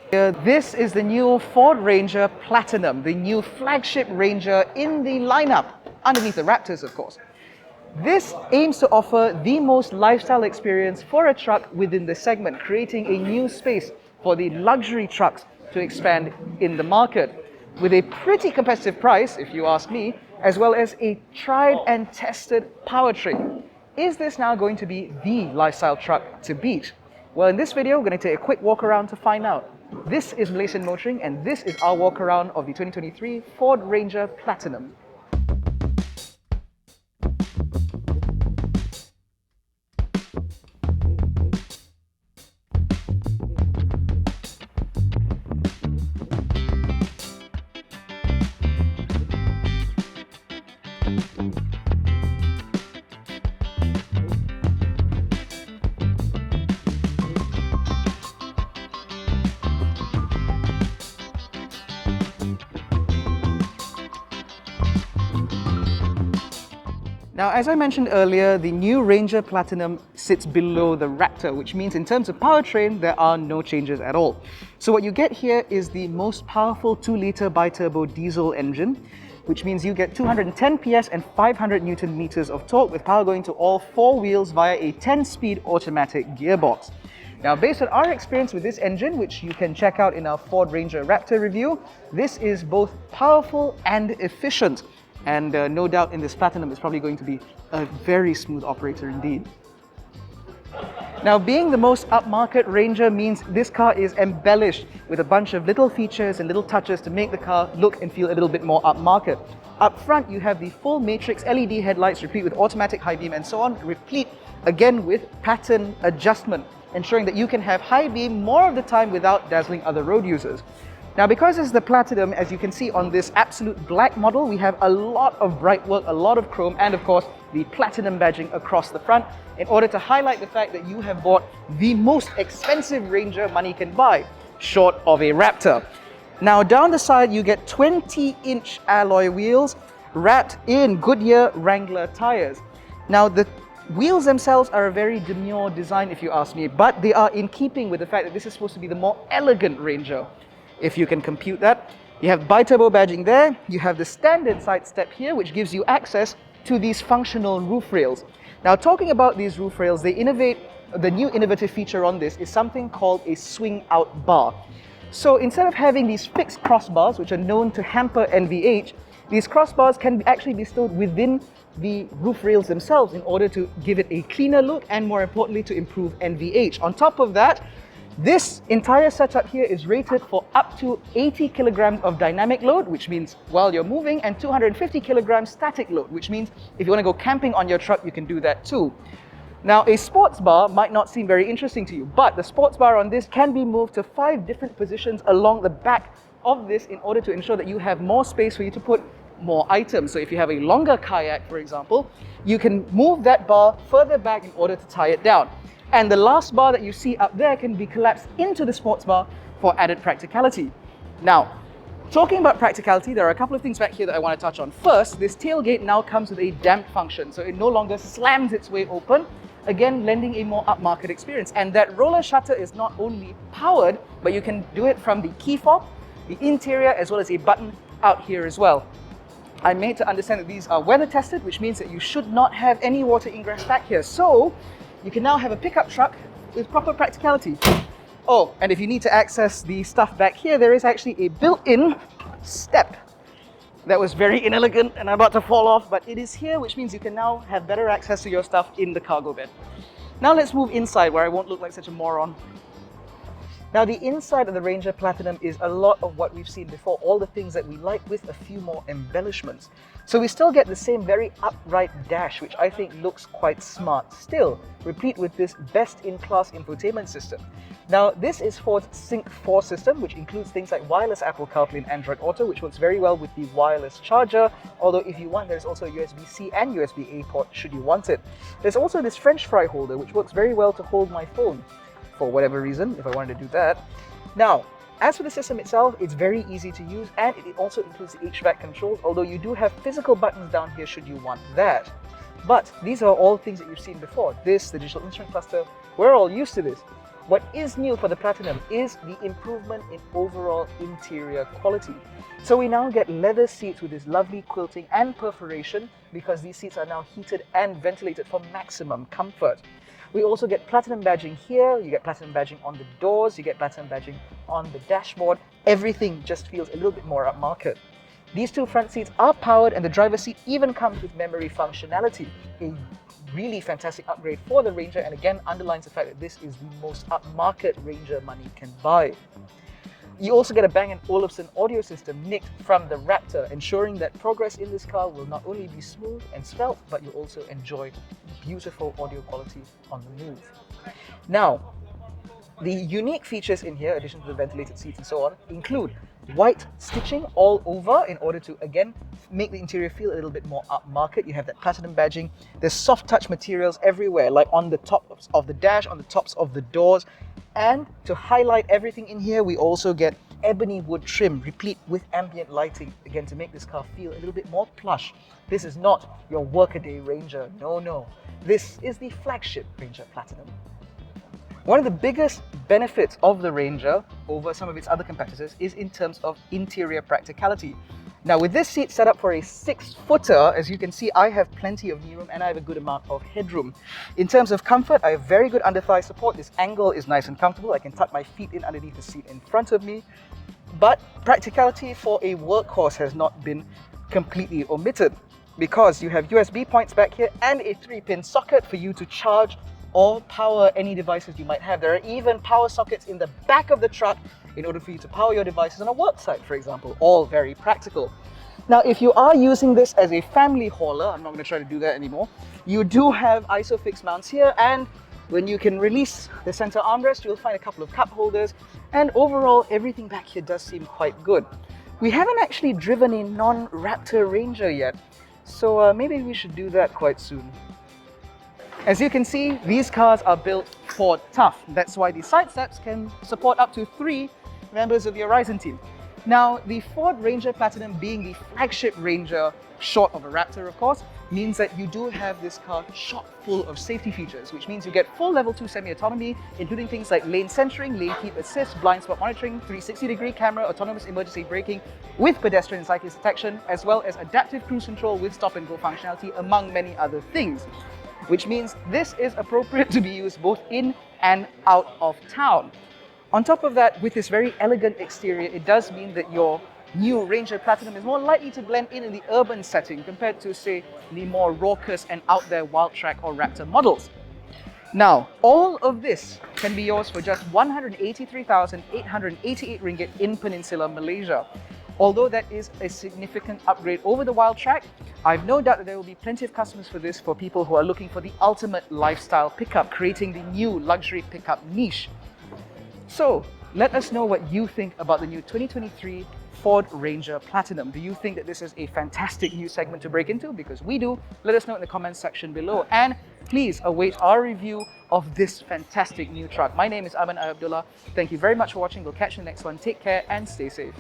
This is the new Ford Ranger Platinum, the new flagship Ranger in the lineup, underneath the Raptors, of course. This aims to offer the most lifestyle experience for a truck within the segment, creating a new space for the luxury trucks to expand in the market, with a pretty competitive price, if you ask me, as well as a tried and tested powertrain. Is this now going to be the lifestyle truck to beat? Well, in this video, we're going to take a quick walk around to find out. This is Malaysian Motoring, and this is our walk around of the 2023 Ford Ranger Platinum. Now, as I mentioned earlier, the new Ranger Platinum sits below the Raptor, which means in terms of powertrain, there are no changes at all. So what you get here is the most powerful 2-litre bi-turbo diesel engine, which means you get 210 PS and 500 Newton meters of torque with power going to all 4 wheels via a 10-speed automatic gearbox. Now, based on our experience with this engine, which you can check out in our Ford Ranger Raptor review, this is both powerful and efficient. And no doubt in this Platinum, it's probably going to be a very smooth operator indeed. Now, being the most upmarket Ranger means this car is embellished with a bunch of little features and little touches to make the car look and feel a little bit more upmarket. Up front, you have the full matrix LED headlights, replete with automatic high beam and so on, replete again with pattern adjustment, ensuring that you can have high beam more of the time without dazzling other road users. Now, because it's the Platinum, as you can see on this absolute black model, we have a lot of bright work, a lot of chrome, and of course, the Platinum badging across the front in order to highlight the fact that you have bought the most expensive Ranger money can buy, short of a Raptor. Now, down the side, you get 20-inch alloy wheels wrapped in Goodyear Wrangler tires. Now, the wheels themselves are a very demure design, if you ask me, but they are in keeping with the fact that this is supposed to be the more elegant Ranger, if you can compute that. You have bi-turbo badging there, you have the standard side step here, which gives you access to these functional roof rails. Now, talking about these roof rails, the new innovative feature on this is something called a swing out bar. So instead of having these fixed crossbars, which are known to hamper NVH, these crossbars can actually be stored within the roof rails themselves in order to give it a cleaner look and, more importantly, to improve NVH. On top of that, this entire setup here is rated for up to 80 kilograms of dynamic load, which means while you're moving, and 250 kilograms static load, which means if you want to go camping on your truck, you can do that too. Now, a sports bar might not seem very interesting to you, but the sports bar on this can be moved to 5 different positions along the back of this in order to ensure that you have more space for you to put more items. So if you have a longer kayak, for example, you can move that bar further back in order to tie it down. And the last bar that you see up there can be collapsed into the sports bar for added practicality. Now, talking about practicality, there are a couple of things back here that I want to touch on. First, this tailgate now comes with a damp function, so it no longer slams its way open, again lending a more upmarket experience. And that roller shutter is not only powered, but you can do it from the key fob, the interior, as well as a button out here as well. I'm made to understand that these are weather tested, which means that you should not have any water ingress back here. So you can now have a pickup truck with proper practicality. Oh, and if you need to access the stuff back here, there is actually a built-in step. That was very inelegant and I'm about to fall off, but it is here, which means you can now have better access to your stuff in the cargo bed. Now let's move inside where I won't look like such a moron. Now, the inside of the Ranger Platinum is a lot of what we've seen before, all the things that we like with a few more embellishments. So we still get the same very upright dash, which I think looks quite smart still, replete with this best-in-class infotainment system. Now, this is Ford's Sync 4 system, which includes things like wireless Apple CarPlay and Android Auto, which works very well with the wireless charger, although if you want, there's also a USB-C and USB-A port should you want it. There's also this French fry holder, which works very well to hold my phone, for whatever reason, if I wanted to do that. Now, as for the system itself, it's very easy to use, and it also includes the HVAC controls, although you do have physical buttons down here should you want that. But these are all things that you've seen before. This, the digital instrument cluster, we're all used to this. What is new for the Platinum is the improvement in overall interior quality. So we now get leather seats with this lovely quilting and perforation because these seats are now heated and ventilated for maximum comfort. We also get Platinum badging here, you get Platinum badging on the doors, you get Platinum badging on the dashboard. Everything just feels a little bit more upmarket. These two front seats are powered and the driver's seat even comes with memory functionality. A really fantastic upgrade for the Ranger, and again underlines the fact that this is the most upmarket Ranger money can buy. You also get a Bang & Olufsen audio system nicked from the Raptor, ensuring that progress in this car will not only be smooth and svelte, but you'll also enjoy beautiful audio quality on the move. Now, the unique features in here, in addition to the ventilated seats and so on, include white stitching all over in order to, again, make the interior feel a little bit more upmarket. You have that Platinum badging. There's soft touch materials everywhere, like on the tops of the dash, on the tops of the doors. And to highlight everything in here, we also get ebony wood trim, replete with ambient lighting, again, to make this car feel a little bit more plush. This is not your workaday Ranger, no. This is the flagship Ranger Platinum. One of the biggest benefits of the Ranger over some of its other competitors is in terms of interior practicality. Now, with this seat set up for a 6-footer, as you can see, I have plenty of knee room and I have a good amount of headroom. In terms of comfort, I have very good under-thigh support. This angle is nice and comfortable. I can tuck my feet in underneath the seat in front of me. But practicality for a workhorse has not been completely omitted because you have USB points back here and a 3-pin socket for you to charge or power any devices you might have. There are even power sockets in the back of the truck in order for you to power your devices on a work site, for example. All very practical. Now, if you are using this as a family hauler, I'm not going to try to do that anymore, you do have ISOFIX mounts here, and when you can release the center armrest, you'll find a couple of cup holders, and overall, everything back here does seem quite good. We haven't actually driven a non-Raptor Ranger yet, so maybe we should do that quite soon. As you can see, these cars are built for tough. That's why the side steps can support up to 3 members of the Horizon team. Now, the Ford Ranger Platinum being the flagship Ranger, short of a Raptor of course, means that you do have this car chock full of safety features, which means you get full level 2 semi-autonomy, including things like lane centering, lane keep assist, blind spot monitoring, 360-degree camera, autonomous emergency braking with pedestrian and cyclist detection, as well as adaptive cruise control with stop and go functionality, among many other things. Which means this is appropriate to be used both in and out of town. On top of that, with this very elegant exterior, it does mean that your new Ranger Platinum is more likely to blend in the urban setting compared to, say, the more raucous and out there Wildtrak or Raptor models. Now, all of this can be yours for just 183,888 ringgit in Peninsular Malaysia. Although that is a significant upgrade over the Wildtrak, I've no doubt that there will be plenty of customers for this for people who are looking for the ultimate lifestyle pickup, creating the new luxury pickup niche. So, let us know what you think about the new 2023 Ford Ranger Platinum. Do you think that this is a fantastic new segment to break into? Because we do. Let us know in the comments section below. And please await our review of this fantastic new truck. My name is Aman Abdullah. Thank you very much for watching. We'll catch you in the next one. Take care and stay safe.